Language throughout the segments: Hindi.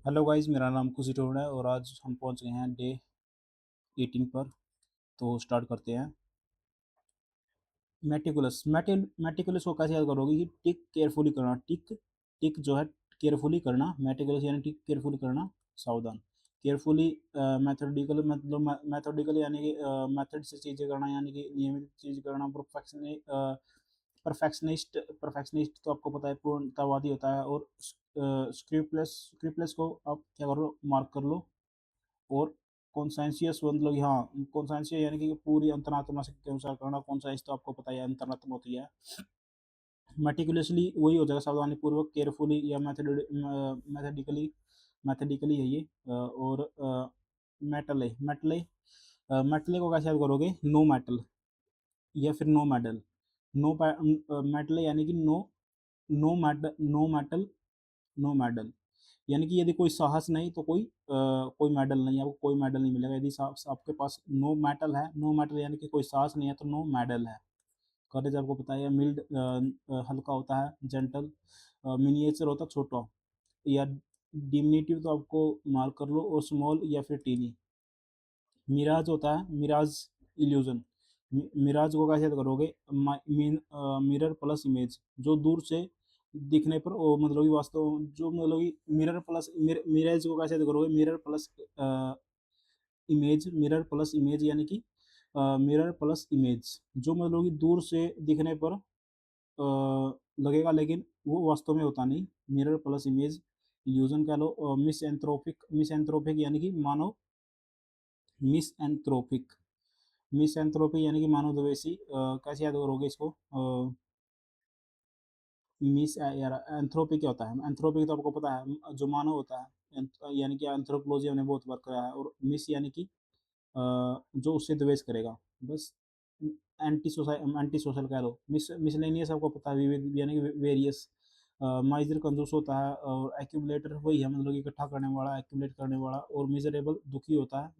हेलो गाइस, मेरा नाम खुशी टोड है और आज हम पहुंच गए हैं डे 18 पर। तो स्टार्ट करते हैं। मेटिकुलस को कैसे याद करोगे कि टिक केयरफुली करना। टिक टिक जो है केयरफुली करना। मेटिकुलस यानी टिक केयरफुली करना, सावधान। केयरफुली मैथोडिकल मतलब मैथोडिकल यानी कि मेथड से चीज़ें करना, यानी कि नियमित चीज़ करना। परफेक्शनिस्ट तो आपको पता है पूर्णतावादी होता है। और स्क्रिप्टलेस को आप क्या करो, मार्क कर लो। और कॉन्सेंसियस मतलब हाँ, कॉन्सेंसियस यानी कि पूरी अंतरात्मा के अनुसार करना। कॉन्सेंस तो आपको पता है अंतरात्मा होती है। मेटिकुलसली वही हो जाएगा, सावधानी पूर्वक। केयरफुली या मैथेडिकली मैथेडिकली है ये। और मेटले को कैसे याद करोगे? नो मेटल या फिर नो मेडल। नो मेटल यानी कि नो मेटल, नो मेडल। यानी कि यदि कोई साहस नहीं तो कोई मेडल नहीं, आपको कोई मेडल नहीं मिलेगा। यदि आपके पास नो मेटल है, नो मेटल यानी कि कोई साहस नहीं है, तो नो मेडल है। करेज आपको पता है, मिल्ड हल्का होता है, जेंटल। मिनिएचर होता है छोटा, या डिमिनिटिव तो आपको मार्क कर लो। और स्मॉल या फिर टीनी। मिराज होता है, मिराज इल्यूजन। मिराज को कैसे याद करोगे? मिरर प्लस इमेज, जो दूर से दिखने पर वो मतलब कि वास्तव जो मतलब कि मिराज को कैसे याद करोगे? मिरर प्लस इमेज यानी कि मिरर प्लस इमेज, जो मतलब कि दूर से दिखने पर लगेगा, लेकिन वो वास्तव में होता नहीं। मिरर प्लस इमेज इल्यूजन कह लो। मिसएंथ्रोपिक यानी कि मानव मिसएंथ्रोपिक मिसएंथ्रोपी यानी कि मानव द्वेषी। कैसे याद करोगे इसको? मिस यार, एंथ्रोपी क्या होता है? एंथ्रोपी तो आपको पता है, जो मानव होता है। यानी कि एंथ्रोपोलॉजी हमने बहुत बार करा है। और मिस यानी कि जो उससे द्वेष करेगा, बस। एंटी सोशल कह लो। मिसलेनियस आपको पता है, विविध यानी कि वेरियस। माइजर कंजूस होता है। और एक्यूमुलेटर वही है, मतलब कि इकट्ठा करने वाला, एक्यूमुलेट करने वाला। और मिजरेबल दुखी होता है।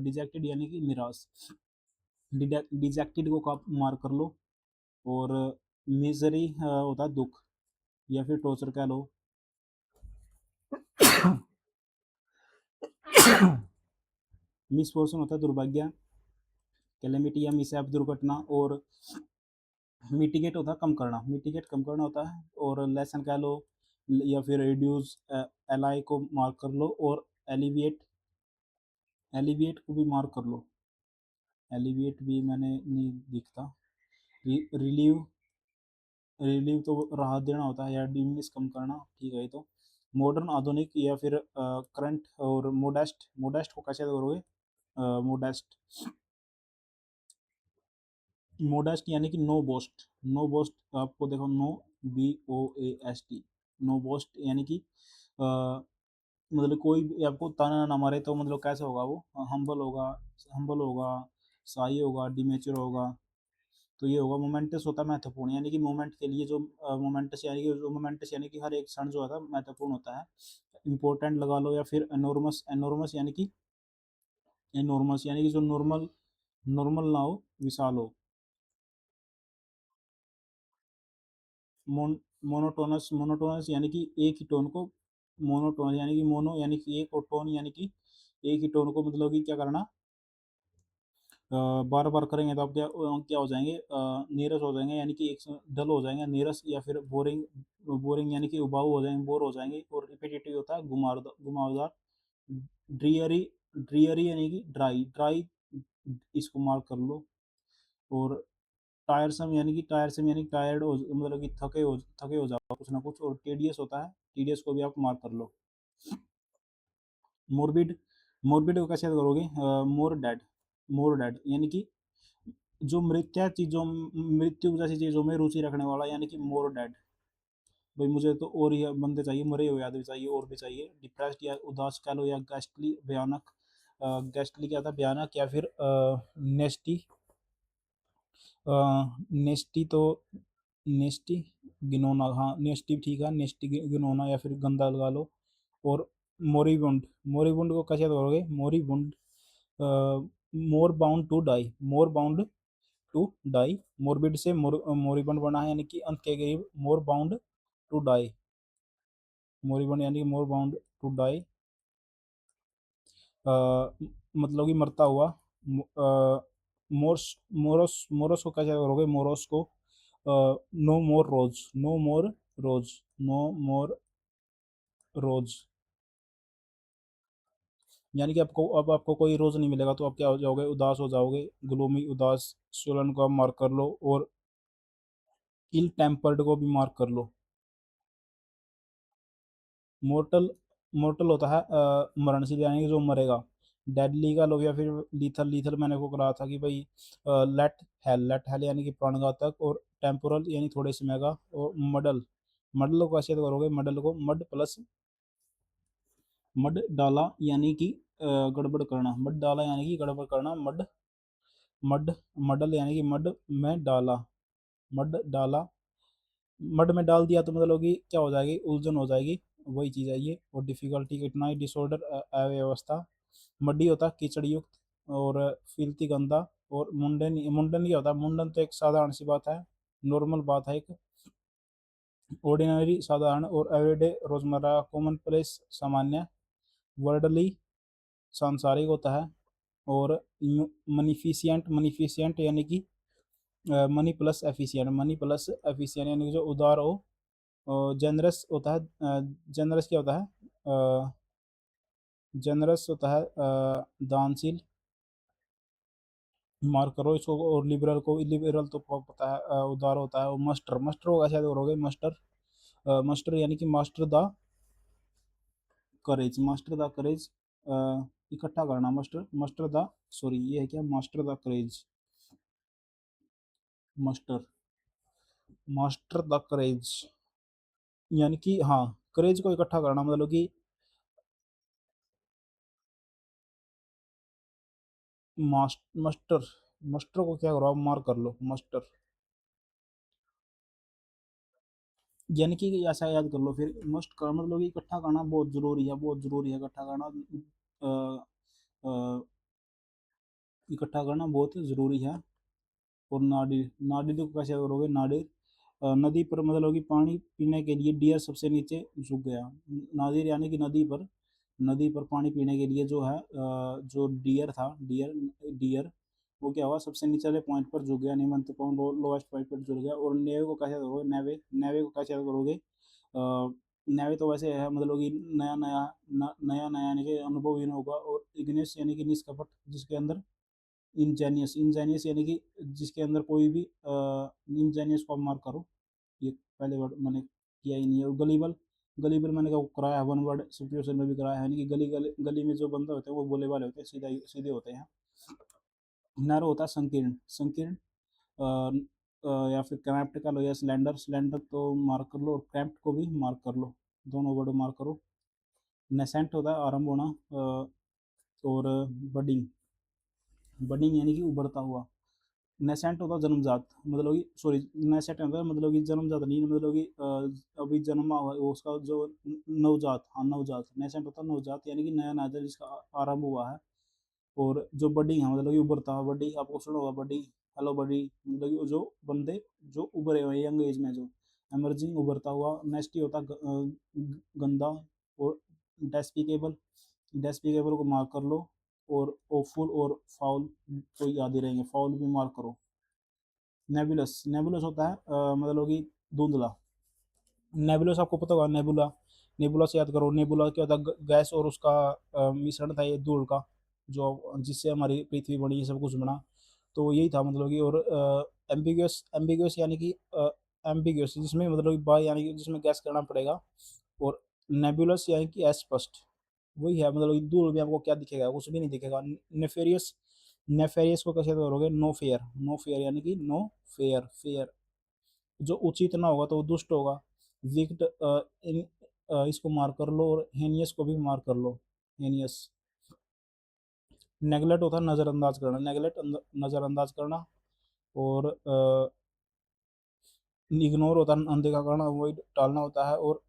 डिजेक्टेड यानी कि निराश। डिजेक्टेड को आप मार्क कर लो। और मिजरी होता है दुख या फिर टॉर्चर कह लो। मिसफॉर्चून होता है दुर्भाग्य, कैलेमिटी या मिसहैप दुर्घटना। और मिटिगेट होता है कम करना, मिटिगेट कम करना होता है। और लेसन कह लो, या फिर रिड्यूस। एलाई को मार्क कर लो। और एलिविएट एलिविएट को भी मार्क कर लो। एलिविएट भी मैंने नहीं दिखता। रिलीव रिलीव तो राहत देना होता है, या डिमिनिश कम करना, ठीक है। तो मॉडर्न आधुनिक या फिर करंट। और मोडेस्ट मोडेस्ट को कैसे करोगे? मोडेस्ट मोडेस्ट यानी कि नो बोस्ट। नो बोस्ट आपको देखो, नो BOAST। नो बोस्ट यानी कि मतलब कोई भी आपको ताना ना मारे तो मतलब कैसे होगा वो? हम्बल होगा, साई होगा, डिमेचर होगा। तो ये होगा। मोमेंटस होता है महत्वपूर्ण, यानी कि मोमेंट के लिए जो मोमेंटस यानी कि हर एक क्षण जो होता है महत्वपूर्ण होता है। इंपॉर्टेंट लगा लो। या फिर एनोर्मस एनोर्मस यानी कि जो नॉर्मल नॉर्मल ना हो, विशाल हो। मोनोटोनस मोनोटोनस यानी कि एक ही टोन को। मोनोटोन यानी कि मोनो यानी कि एक, और टोन यानी कि एक ही टोन को मतलब कि क्या करना, बार बार करेंगे तो आप क्या हो जाएंगे? नीरस हो जाएंगे, यानी कि एक डल हो जाएंगे, नीरस। या फिर बोरिंग बोरिंग यानी कि उबाऊ हो जाएंगे, बोर हो जाएंगे। और रिपीटेटिव होता है घुमावदार। ड्रियरी ड्रियरी यानी कि ड्राई ड्राई, इसको मार्क कर लो। और टायरसम यानी टायर्ड हो, मतलब कि थके हो जाओ कुछ ना कुछ। और टीडियस होता है, टीडियस को भी आप मार्क कर लो। मोरबिड मोरबिड को कैसे याद करोगे? मोर डेड यानी कि जो मृत्यु जैसी चीज़ों में रुचि रखने वाला, यानी कि मोर डेड। भाई मुझे तो और ही बंदे चाहिए, मरे हुए आदमी चाहिए, और भी चाहिए। डिप्रेस्ड या उदास कह लो, या गेस्टली भयानक। गेस्टली क्या था? भयानक। या फिर नेस्टी नेस्टी तो नेस्टी गिनोना, हाँ नेस्टी ठीक है। नेस्टी गिनोना या फिर गंदा लगा लो। और मोरिबुंड मोरिबुंड को कैसे याद करोगे? Moribund more bound to die, more bound to die. Morbid से मोरिबंड बना है, यानी कि अंत के करीब। More bound to die. Moribund यानी कि मोर बाउंड टू डाई, मतलब कि मरता हुआ। मोर्स मोरस मोरस को क्या करोगे, मोरस को नो मोर रोज, नो मोर रोज, नो मोर रोज, यानी कि आपको अब आपको कोई रोज नहीं मिलेगा तो आप क्या हो जाओगे, उदास हो जाओगे, ग्लूमी उदास। सोलन को आप मार्क कर लो, और इल टेम्पर्ड को भी मार्क कर लो। मोर्टल, मोर्टल होता है मरणशील, यानी कि जो मरेगा। डेडली का लो, या फिर लीथल, लीथल मैंने को कहा था कि भाई लेट हेल, लेट हेल यानी कि प्राणघातक, और टेम्पोरल यानी थोड़े समय का, और मडल, मडल को कैसे करोगे, मडल को मड प्लस मड डाला यानी कि गड़बड़ करना, मड डाला यानी कि गड़बड़ करना, मड मड मडल यानी कि मड में डाला, मड डाला, मड में डाल दिया तो मतलब कि क्या हो जाएगी, उलझन हो जाएगी, वही चीज़ है ये। और डिफिकल्टी कठिनाई, डिसऑर्डर अव्यवस्था। मड्डी होता है कीचड़ युक्त, और फिल्थी गंदा, और मुंडन, मुंडन क्या होता है, मुंडन तो एक साधारण सी बात है, नॉर्मल बात है एक। ऑर्डिनरी साधारण, और एवरीडे रोजमर्रा, कॉमन प्लेस सामान्य, वर्डली सांसारिक होता है, और मनीफिशियंट, मनीफिशियंट यानी कि money plus efficient, money plus efficient यानी कि जो उदार हो। जनरस होता है, जनरस क्या होता है, जनरस होता है दानशील, मार्क करो इसको। और लिबरल को, लिबरल तो पता है उदार होता है। और मस्टर, मस्टर होगा शायद करोगे, मस्टर, मस्टर यानी कि master the courage, master the courage, इकट्ठा करना, मस्टर, मस्टर द, सॉरी ये है क्या, master the courage, muster, master the courage, यानी कि हाँ, करेज को इकट्ठा करना, मतलब कि मस्टर, मस्टर को क्या करो, आप मार्क कर लो, मस्टर, यानी कि ऐसा याद कर लो फिर, मस्ट कर मतलब कि इकट्ठा करना बहुत जरूरी है, बहुत जरूरी है इकट्ठा करना, अ, अ, इकट्ठा करना बहुत जरूरी है। और नादिर, नादिर को कैसे करोगे, नादिर, नदी पर मतलब कि पानी पीने के लिए डियर सबसे नीचे झुक गया, नादिर यानी कि नदी पर, नदी पर पानी पीने के लिए जो है जो डियर था, डियर, डियर वो क्या हुआ, सबसे निचले पॉइंट पर झुक गया, निमंत पॉइंट, लोवेस्ट पॉइंट पर झुक गया। और नेवे को कैसे करोगे, नेवे, नेवे को कैसे करोगे, नेवे तो वैसे है मतलब कि नया नया, नया नया यानी कि अनुभवहीन होगा। और इग्नेस यानी कि निष्कपट, जिसके अंदर, इंजेनियस, इंजेनियस यानी कि जिसके अंदर कोई भी, इंजेनियस को आप मार्क करो, ये पहले वर्ड मैंने किया ही नहीं है। और गलीबल, गलीबल मैंने क्या कराया है, वन वर्ड सिचुएशन में भी कराया है, यानी कि गली गली गली में जो बंदे होते हैं वो बोले वाले होते हैं, सीधा सीधे होते हैं। नैरो होता है संकीर्ण, संकीर्ण, या फिर क्रैम्प्ट का लो, या सिलेंडर, सिलेंडर तो मार्क कर लो, और क्रैम्प्ट को भी मार्क कर लो, दोनों वर्ड मार्क करो। नेसेंट होता है आरंभ होना, और बडिंग, बडिंग यानी कि उभरता हुआ। नेसेंट होता है जन्मजात, मतलब कि सॉरी, नेसेंट होता है मतलब कि जन्मजात नहीं, मतलब कि अभी जन्मा हुआ है, वो उसका जो नवजात, हाँ नवजात, नेसेंट होता है नवजात, यानी कि नया नया जिसका आरंभ हुआ है। और जो बडिंग है मतलब कि उभरता है, बडी आपको सुना होगा, बडी, हेलो बडी, मतलब कि जो बंदे जो उभरे हुए यंग एज में, जो एमर्जिंग, उभरता हुआ। नेस्टी होता गंदा। और डेस्पिकेबल, डेस्पिकेबल को मार्क कर लो। और ओफुल और फाउल तो याद ही रहेंगे, फाउल भी मार्क करो। नेबुलस, नेबुलस होता है मतलब कि धुंधला। नेबुलस आपको पता होगा, नेबुला, नेबुला से याद करो, नेबुला क्या होता है, गैस और उसका मिश्रण था ये धूल का, जो जिससे हमारी पृथ्वी बनी, ये सब कुछ बना। तो यही था मतलब कि। और एम्बिगुअस, एम्बिगुअस यानी कि एम्बिगुअस जिसमें मतलब कि बाय यानी कि जिसमें गैस करना पड़ेगा। और नेबुलस यानी कि अस्पष्ट, वही है मतलब कि दूर में आपको क्या दिखेगा, कुछ भी नहीं दिखेगा। नेफेरियस, नेफेरियस को कैसे करोगे, नो फेयर, नो फेयर यानी कि नो फेयर, फेयर जो उचित ना होगा तो वो दुष्ट होगा। विक्ट, इन, इसको मार कर लो। और हेनियस को भी मार कर लो, हेनियस। नेगलेक्ट होता है नज़रअंदाज करना, नेगलेक्ट नज़रअंदाज करना। और इग्नोर होता है अनदेखा करना, अवॉइड टालना होता है। और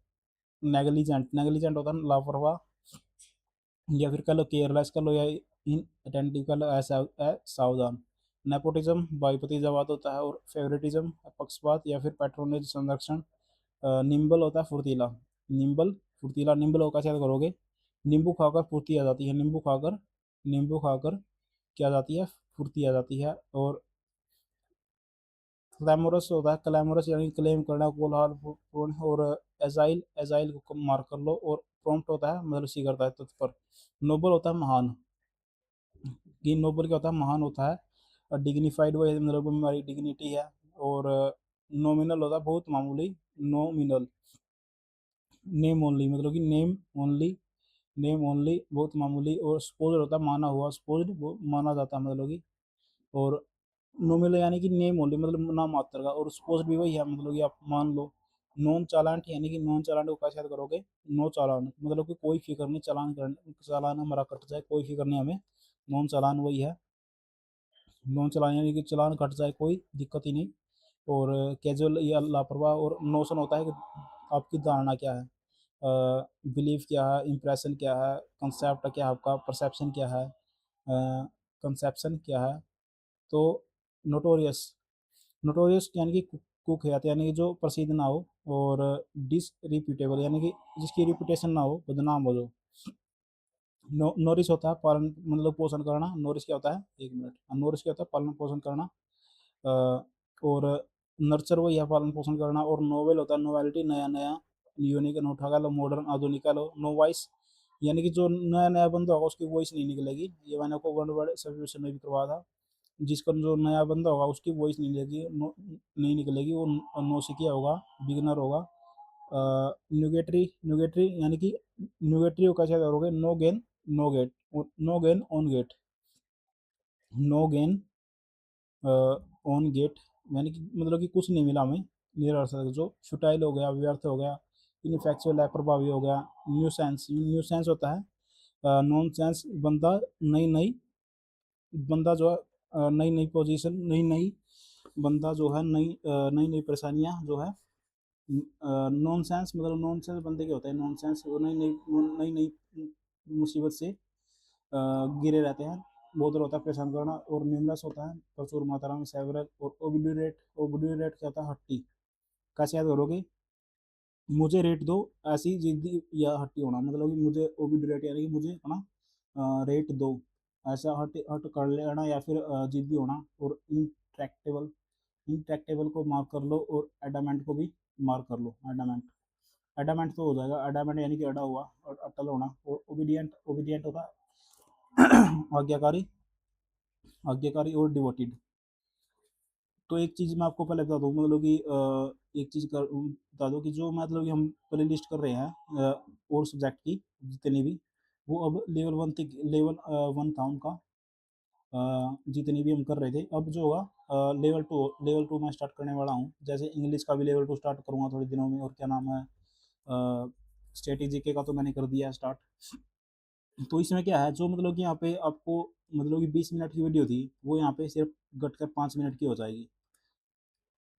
नेग्लिजेंट, नेग्लिजेंट होता है लापरवाह, या फिर कह लो केयरलेस कर लो, या इन अटेंटिव कर लो, सावधान। नेपोटिज्म बाईपतिजावाद होता है। और फेवरेटिज्म पक्षपात, या फिर पैट्रोनेज संरक्षण। निम्बल होता है फुर्तीला, निम्बल फुर्तीला। निम्बल को कैसे याद करोगे, नींबू खाकर फुर्ती आ जाती है, नींबू खाकर क्या आ जाती है, फुर्ती आ जाती है। और क्लैमोरस होता है, क्लैमोरस यानी क्लेम करना, कोलाहल पूर्ण। और एजाइल, एजाइल को मार्क कर लो। और प्रॉम्प्ट होता है मतलब सी करता है तत्पर। नोबल होता है महान, कि नोबल क्या होता है, महान होता है। और डिग्निफाइड वो मतलब हमारी डिग्निटी है। और नॉमिनल होता है बहुत मामूली, नॉमिनल। नेम ओनली मतलब कि नेम ओनली, नेम ओनली बहुत मामूली। और सपोज होता है माना हुआ, सपोज वो माना जाता है मतलब कि। और नॉमिनल यानी कि नेम ओनली मतलब नाम मात्र का। और सपोज भी वही है मतलब कि आप मान लो। नॉन चालान यानी कि नॉन चालान को कैसे याद करोगे, नो चालान मतलब कि कोई फिक्र नहीं, चालान करने, चालान हमारा कट जाए, कोई फिक्र नहीं हमें, नॉन चालान वही है। नॉन चालान यानी कि चालान कट जाए, कोई दिक्कत ही नहीं। और कैजुअल या लापरवाह। और नोशन होता है कि आपकी धारणा क्या है, बिलीफ क्या है, इम्प्रेशन क्या है, कंसेप्ट क्या है आपका, परसेप्शन क्या है, कंसेप्शन क्या है। तो नोटोरियस, नोटोरियस यानी कि कुख्यात यानी कि जो प्रसिद्ध ना हो। और डिसरिप्यूटेबल यानी कि जिसकी रिपुटेशन ना हो, बदनाम हो जो। नोरिश होता है पालन मतलब पोषण करना। नोरिश क्या होता है, एक मिनट, नोरिश क्या होता है, पालन पोषण करना। और नर्चर वही है, पालन पोषण करना। और नोवेल होता है नोवेलिटी, नया नया, यूनिक अनूठा का लो, मॉडर्न आधुनिक का लो। नो वॉइस यानी कि जो नया नया बंदा होगा उसकी वॉइस नहीं निकलेगी। ये मैंने आपको वर्ल्ड वाइड सर्टिफिकेशन में भी करवाया था। जिसका जो नया बंदा होगा उसकी वॉइस नहीं निकलेगी, नहीं निकलेगी, वो नौसिखिया होगा, बिगनर होगा। न्यूगेटरी, न्यूगेटरी यानी कि न्यूगेटरी को कैसे करोगे, no gain no gate, no gain on gate, no gain on gate यानी कि मतलब कि कुछ नहीं मिला हमें, निरर्थक। जो फुटाइल हो गया, व्यर्थ हो गया, इनफेक्चुअल है, प्रभावी हो गया। न्यू सेंस, न्यू सेंस होता है नॉन सेंस, बंदा नई नई, बंदा जो है नई नई पोजीशन, नई नई, बंदा जो है नई नई नई परेशानियां जो है। नॉन सेंस मतलब नॉन सेंस बंदे के होते हैं, नॉन सेंस वो नई नई, नई नई मुसीबत से गिरे रहते हैं। बहुत होता है परेशान करना। और न्यूमरस होता है प्रचुर मात्रा में, सेवरल। और ओबिड्यूरेट, ओबिड्यूरेट क्या होता है, हट्टी। कैसे याद करोगे, मुझे रेट दो, ऐसी जिद्दी या हट्टी होना मतलब कि मुझे ओबिड्यूरेट यानी कि मुझे अपना रेट दो, ऐसा हट हट कर लेना या फिर जिद्दी होना। और इंट्रैक्टेबल, इंट्रैक्टेबल को मार्क कर लो। और एडामेंट को भी मार्क कर लो, एडामेंट, एडामेंट तो हो जाएगा, एडामेंट यानी कि अड़ा हुआ और अटल होना। और ओबीडियंट, ओबीडियंट होता है आज्ञाकारी, आज्ञाकारी। और डिवोटेड। तो एक चीज़ मैं आपको पहले बता दूँ मतलब कि एक चीज़ कर बता दूँ कि जो मतलब कि हम पहले लिस्ट कर रहे हैं और सब्जेक्ट की जितनी भी, वो अब लेवल वन तक, लेवल वन था उनका, जितनी भी हम कर रहे थे। अब जो होगा लेवल टू, लेवल टू मैं स्टार्ट करने वाला हूँ। जैसे इंग्लिश का भी लेवल टू स्टार्ट करूँगा थोड़े दिनों में। और क्या नाम है, स्टेटिक जीके का तो मैंने कर दिया स्टार्ट। तो इसमें क्या है, जो मतलब कि यहाँ पे आपको मतलब कि 20 मिनट की वीडियो थी, वो यहाँ पे सिर्फ घट कर 5 मिनट की हो जाएगी।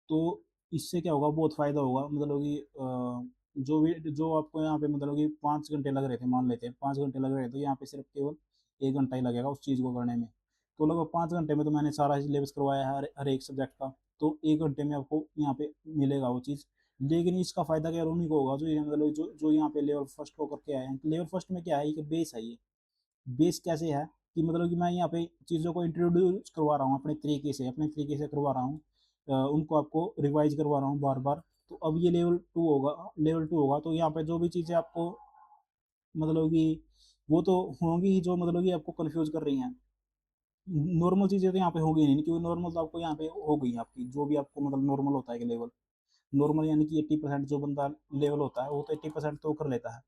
तो इससे क्या होगा, बहुत फ़ायदा होगा मतलब कि जो भी जो आपको यहाँ पे मतलब कि 5 घंटे लग रहे थे, मान लेते हैं 5 घंटे लग रहे थे, तो यहाँ पे सिर्फ केवल 1 घंटा ही लगेगा उस चीज़ को करने में। तो लगभग 5 घंटे में तो मैंने सारा सिलेबस करवाया है, हर एक सब्जेक्ट का। तो 1 घंटे में आपको यहाँ पे मिलेगा वो चीज़। लेकिन इसका फ़ायदा क्या उन्हीं को होगा जो ये मतलब जो यहाँ पे लेवल फर्स्ट होकर के आए हैं। लेवल फर्स्ट में क्या है, एक बेस है ये। बेस कैसे है कि मतलब कि मैं यहाँ पे चीज़ों को इंट्रोड्यूस करवा रहा हूँ अपने तरीके से करवा रहा हूँ। उनको आपको रिवाइज करवा रहा हूँ बार बार। तो अब ये लेवल टू होगा, लेवल टू होगा तो यहाँ पे जो भी चीज़ें आपको मतलब कि वो तो होंगी ही जो मतलब कि आपको कंफ्यूज कर रही हैं। नॉर्मल चीज़ें तो यहाँ पे होगी नहीं, क्योंकि नॉर्मल तो आपको यहाँ पे हो गई आपकी, जो भी आपको मतलब नॉर्मल होता है कि लेवल, नॉर्मल यानी कि 80% जो बंदा लेवल होता है वो तो 80% तो कर लेता है।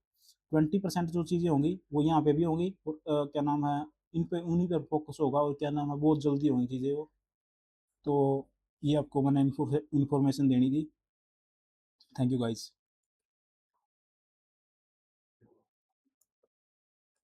20% जो चीज़ें होंगी वो यहाँ पे भी होंगी। और क्या नाम है, इन पे उन्हीं पर फोकस होगा। और क्या नाम है, बहुत जल्दी होंगी चीज़ें वो। तो ये आपको मैंने इन्फॉर्मेशन देनी थी। Thank you guys.